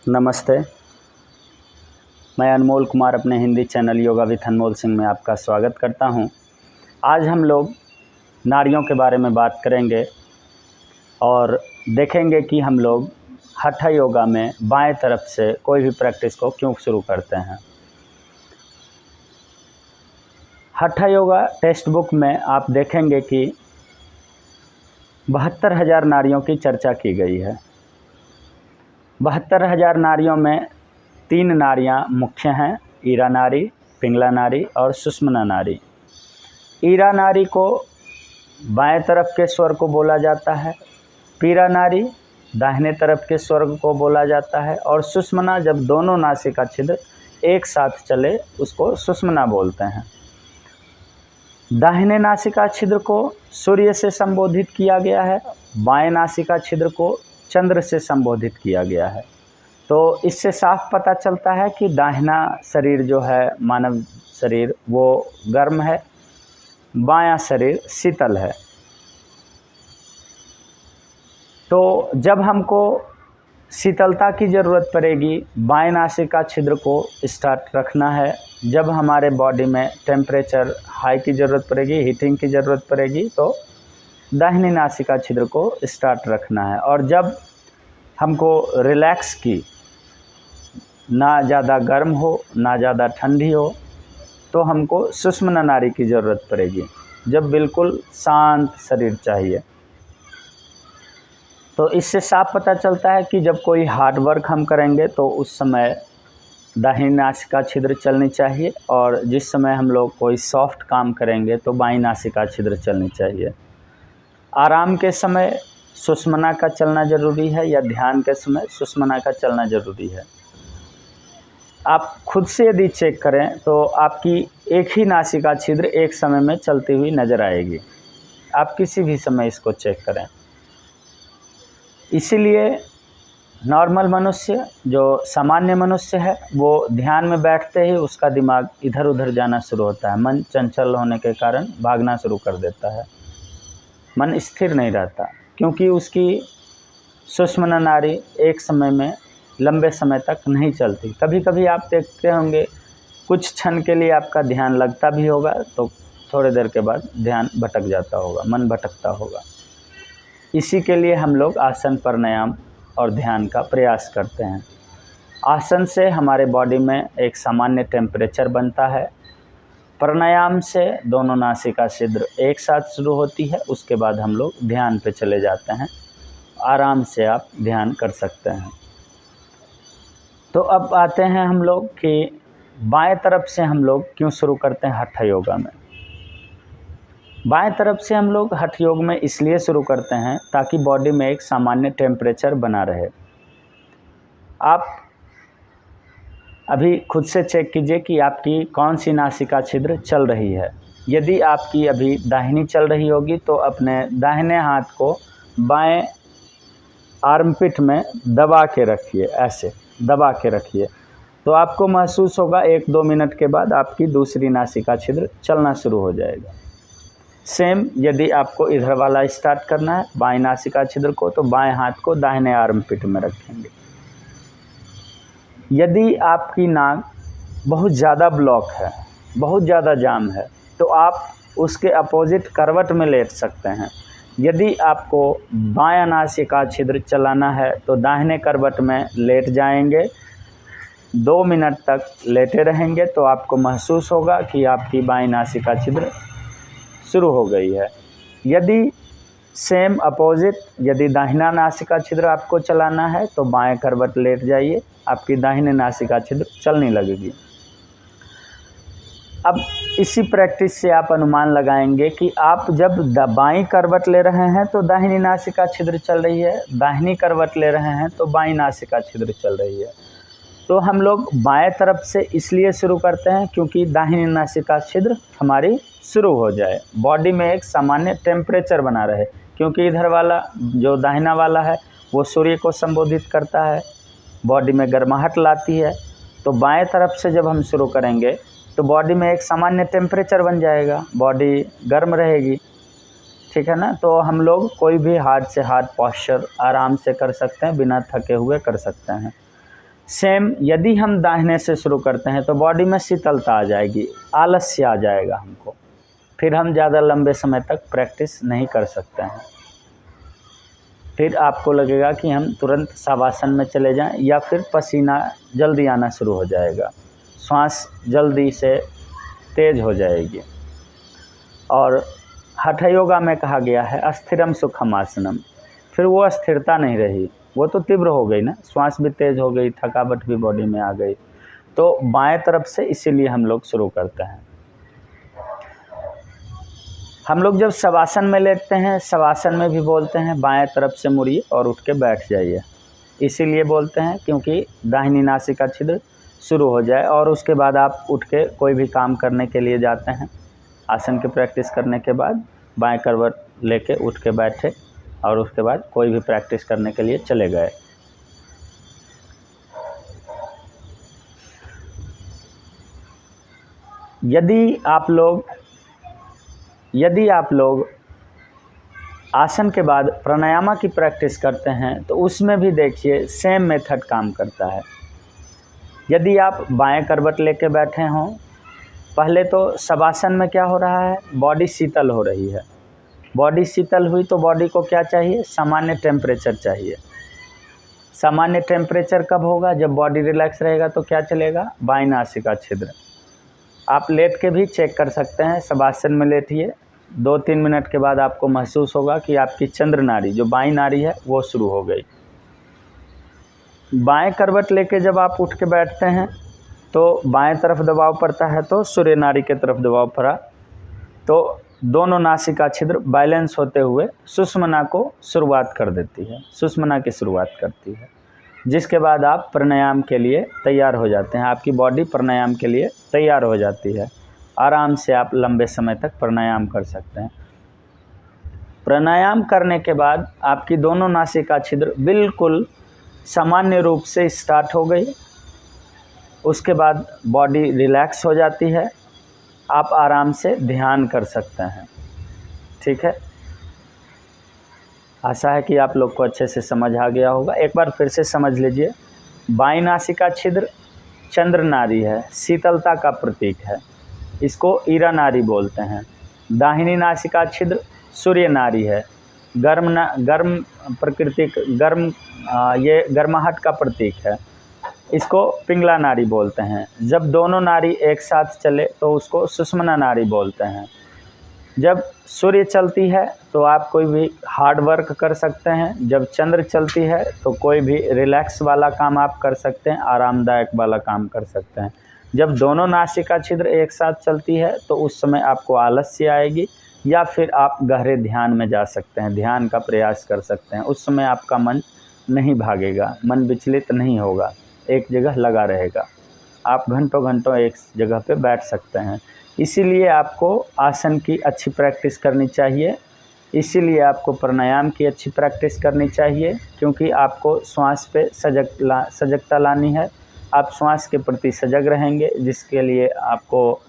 नमस्ते। मैं अनमोल कुमार अपने हिंदी चैनल योगा विथ अनमोल सिंह में आपका स्वागत करता हूं। आज हम लोग नाड़ियों के बारे में बात करेंगे और देखेंगे कि हम लोग हठ योगा में बाएं तरफ से कोई भी प्रैक्टिस को क्यों शुरू करते हैं। हठ योगा टेक्स्ट बुक में आप देखेंगे कि 72,000 नाड़ियों की चर्चा की गई है। 72,000 नाड़ियों में 3 नाड़ियाँ मुख्य हैं, ईरा नाड़ी, पिंगला नाड़ी और सुषुम्ना नाड़ी। ईरा नाड़ी को बाएं तरफ के स्वर को बोला जाता है, पीरा नाड़ी दाहिने तरफ के स्वर को बोला जाता है और सुषुम्ना जब दोनों नासिका छिद्र एक साथ चले उसको सुषुम्ना बोलते हैं। दाहिने नासिका छिद्र को सूर्य से संबोधित किया गया है, बाएं नासिका छिद्र को चंद्र से संबोधित किया गया है। तो इससे साफ पता चलता है कि दाहिना शरीर जो है मानव शरीर वो गर्म है, बायां शरीर शीतल है। तो जब हमको शीतलता की ज़रूरत पड़ेगी, बाएं नासिका छिद्र को स्टार्ट रखना है। जब हमारे बॉडी में टेम्परेचर हाई की ज़रूरत पड़ेगी, हीटिंग की ज़रूरत पड़ेगी, तो दाहिनी नासिका छिद्र को स्टार्ट रखना है। और जब हमको रिलैक्स की, ना ज़्यादा गर्म हो ना ज़्यादा ठंडी हो, तो हमको सुषुम्ना नाड़ी की ज़रूरत पड़ेगी। जब बिल्कुल शांत शरीर चाहिए। तो इससे साफ पता चलता है कि जब कोई हार्ड वर्क हम करेंगे तो उस समय दाहिनी नासिका छिद्र चलनी चाहिए, और जिस समय हम लोग कोई सॉफ्ट काम करेंगे तो बाईं नासिका छिद्र चलनी चाहिए। आराम के समय सुषुम्ना का चलना ज़रूरी है या ध्यान के समय सुषुम्ना का चलना ज़रूरी है। आप खुद से यदि चेक करें तो आपकी एक ही नासिका छिद्र एक समय में चलती हुई नज़र आएगी। आप किसी भी समय इसको चेक करें। इसीलिए नॉर्मल मनुष्य, जो सामान्य मनुष्य है, वो ध्यान में बैठते ही उसका दिमाग इधर उधर जाना शुरू होता है। मन चंचल होने के कारण भागना शुरू कर देता है, मन स्थिर नहीं रहता, क्योंकि उसकी सुषुम्ना नाड़ी एक समय में लंबे समय तक नहीं चलती। कभी कभी आप देखते होंगे कुछ क्षण के लिए आपका ध्यान लगता भी होगा, तो थोड़ी देर के बाद ध्यान भटक जाता होगा, मन भटकता होगा। इसी के लिए हम लोग आसन, प्राणायाम और ध्यान का प्रयास करते हैं। आसन से हमारे बॉडी में एक सामान्य टेम्परेचर बनता है। प्राणायाम से दोनों नासिका छिद्र एक साथ शुरू होती है, उसके बाद हम लोग ध्यान पे चले जाते हैं। आराम से आप ध्यान कर सकते हैं। तो अब आते हैं हम लोग कि बाएं तरफ से हम लोग क्यों शुरू करते हैं हठ योगा में। बाएं तरफ से हम लोग हठ योग में इसलिए शुरू करते हैं ताकि बॉडी में एक सामान्य टेम्परेचर बना रहे। आप अभी खुद से चेक कीजिए कि आपकी कौन सी नासिका छिद्र चल रही है। यदि आपकी अभी दाहिनी चल रही होगी तो अपने दाहिने हाथ को बाएं आर्मपिट में दबा के रखिए, ऐसे दबा के रखिए। तो आपको महसूस होगा 1-2 मिनट के बाद आपकी दूसरी नासिका छिद्र चलना शुरू हो जाएगा। सेम यदि आपको इधर वाला स्टार्ट करना है, बाएं नासिका छिद्र को, तो बाएं हाथ को दाहिने आर्मपिट में रखेंगे। यदि आपकी नाक बहुत ज़्यादा ब्लॉक है, बहुत ज़्यादा जाम है, तो आप उसके अपोजिट करवट में लेट सकते हैं। यदि आपको बायां नासिका छिद्र चलाना है तो दाहिने करवट में लेट जाएंगे, 2 मिनट तक लेटे रहेंगे, तो आपको महसूस होगा कि आपकी बाईं नासिका छिद्र शुरू हो गई है। यदि सेम अपोजिट, यदि दाहिना नासिका छिद्र आपको चलाना है तो बाएं करवट लेट जाइए, आपकी दाहिने नासिका छिद्र चलने लगेगी। अब इसी प्रैक्टिस से आप अनुमान लगाएंगे कि आप जब बाईं करवट ले रहे हैं तो दाहिनी नासिका छिद्र चल रही है, दाहिनी करवट ले रहे हैं तो बाईं नासिका छिद्र चल रही है। तो हम लोग बाएं तरफ से इसलिए शुरू करते हैं क्योंकि दाहिनी नासिका छिद्र हमारी शुरू हो जाए, बॉडी में एक सामान्य टेम्परेचर बना रहे। क्योंकि इधर वाला जो दाहिना वाला है वो सूर्य को संबोधित करता है, बॉडी में गर्माहट लाती है। तो बाएं तरफ से जब हम शुरू करेंगे तो बॉडी में एक सामान्य टेम्परेचर बन जाएगा, बॉडी गर्म रहेगी, ठीक है ना। तो हम लोग कोई भी हार्ड से हार्ड पॉस्चर आराम से कर सकते हैं, बिना थके हुए कर सकते हैं। सेम यदि हम दाहिने से शुरू करते हैं तो बॉडी में शीतलता आ जाएगी, आलस्य आ जाएगा हमको, फिर हम ज़्यादा लंबे समय तक प्रैक्टिस नहीं कर सकते हैं। फिर आपको लगेगा कि हम तुरंत शवासन में चले जाएं, या फिर पसीना जल्दी आना शुरू हो जाएगा, श्वास जल्दी से तेज हो जाएगी। और हठ योगा में कहा गया है अस्थिरम सुखम आसनम, फिर वो अस्थिरता नहीं रही, वो तो तीव्र हो गई ना, श्वास भी तेज हो गई, थकावट भी बॉडी में आ गई। तो बाएं तरफ से इसीलिए हम लोग शुरू करते हैं। हम लोग जब शवासन में लेटते हैं, शवासन में भी बोलते हैं बाएं तरफ से मुड़िए और उठ के बैठ जाइए, इसीलिए बोलते हैं क्योंकि दाहिनी नासिका छिद्र शुरू हो जाए और उसके बाद आप उठ के कोई भी काम करने के लिए जाते हैं। आसन की प्रैक्टिस करने के बाद बाएं करवट लेके उठ के बैठे और उसके बाद कोई भी प्रैक्टिस करने के लिए चले गए। यदि आप लोग आसन के बाद प्राणायाम की प्रैक्टिस करते हैं तो उसमें भी देखिए सेम मेथड काम करता है। यदि आप बाएं करवट लेके बैठे हों, पहले तो शवासन में क्या हो रहा है, बॉडी शीतल हो रही है। बॉडी शीतल हुई तो बॉडी को क्या चाहिए, सामान्य टेम्परेचर चाहिए। सामान्य टेम्परेचर कब होगा, जब बॉडी रिलैक्स रहेगा। तो क्या चलेगा, बाईं नासिका छिद्र। आप लेट के भी चेक कर सकते हैं, शवासन में लेटिए, 2-3 मिनट के बाद आपको महसूस होगा कि आपकी चंद्र नाड़ी जो बाईं नाड़ी है वो शुरू हो गई। बाएं करवट लेके जब आप उठ के बैठते हैं तो बाएं तरफ दबाव पड़ता है, तो सूर्य नाड़ी के तरफ दबाव पड़ा, तो दोनों नासिका छिद्र बैलेंस होते हुए सुषुम्ना को शुरुआत कर देती है, सुषुम्ना की शुरुआत करती है, जिसके बाद आप प्राणायाम के लिए तैयार हो जाते हैं। आपकी बॉडी प्राणायाम के लिए तैयार हो जाती है, आराम से आप लंबे समय तक प्राणायाम कर सकते हैं। प्राणायाम करने के बाद आपकी दोनों नासिका छिद्र बिल्कुल सामान्य रूप से स्टार्ट हो गई। उसके बाद बॉडी रिलैक्स हो जाती है, आप आराम से ध्यान कर सकते हैं। ठीक है, आशा है कि आप लोग को अच्छे से समझ आ गया होगा। एक बार फिर से समझ लीजिए, बाईं नासिका छिद्र चंद्र नाड़ी है, शीतलता का प्रतीक है, इसको ईरा नाड़ी बोलते हैं। दाहिनी नासिका छिद्र सूर्य नाड़ी है, गर्म प्रकृतिक ये गर्माहट का प्रतीक है, इसको पिंगला नाड़ी बोलते हैं। जब दोनों नाड़ी एक साथ चले तो उसको सुषुम्ना नाड़ी बोलते हैं। जब सूर्य चलती है तो आप कोई भी हार्ड वर्क कर सकते हैं, जब चंद्र चलती है तो कोई भी रिलैक्स वाला काम आप कर सकते हैं, आरामदायक वाला काम कर सकते हैं। जब दोनों नासिका छिद्र एक साथ चलती है तो उस समय आपको आलस्य आएगी, या फिर आप गहरे ध्यान में जा सकते हैं, ध्यान का प्रयास कर सकते हैं। उस समय आपका मन नहीं भागेगा, मन विचलित नहीं होगा, एक जगह लगा रहेगा, आप घंटों घंटों एक जगह पे बैठ सकते हैं। इसीलिए आपको आसन की अच्छी प्रैक्टिस करनी चाहिए, इसीलिए आपको प्राणायाम की अच्छी प्रैक्टिस करनी चाहिए, क्योंकि आपको श्वास पे सजगता लानी है। आप श्वास के प्रति सजग रहेंगे, जिसके लिए आपको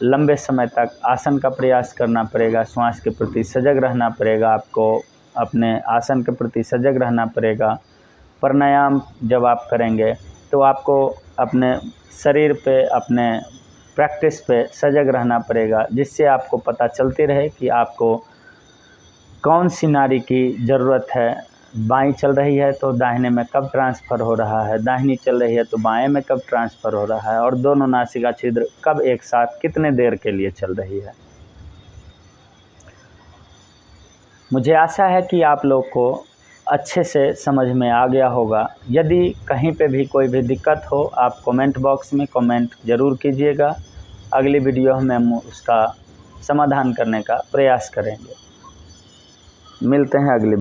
लंबे समय तक आसन का प्रयास करना पड़ेगा, श्वास के प्रति सजग रहना पड़ेगा, आपको अपने आसन के प्रति सजग रहना पड़ेगा। प्राणायाम जब आप करेंगे तो आपको अपने शरीर पे, अपने प्रैक्टिस पे सजग रहना पड़ेगा, जिससे आपको पता चलती रहे कि आपको कौन सी नाड़ी की ज़रूरत है। बाईं चल रही है तो दाहिने में कब ट्रांसफ़र हो रहा है, दाहिनी चल रही है तो बाएं में कब ट्रांसफ़र हो रहा है, और दोनों नासिका छिद्र कब एक साथ कितने देर के लिए चल रही है। मुझे आशा है कि आप लोग को अच्छे से समझ में आ गया होगा। यदि कहीं पे भी कोई भी दिक्कत हो, आप कमेंट बॉक्स में कमेंट ज़रूर कीजिएगा। अगली वीडियो में हम उसका समाधान करने का प्रयास करेंगे। मिलते हैं अगली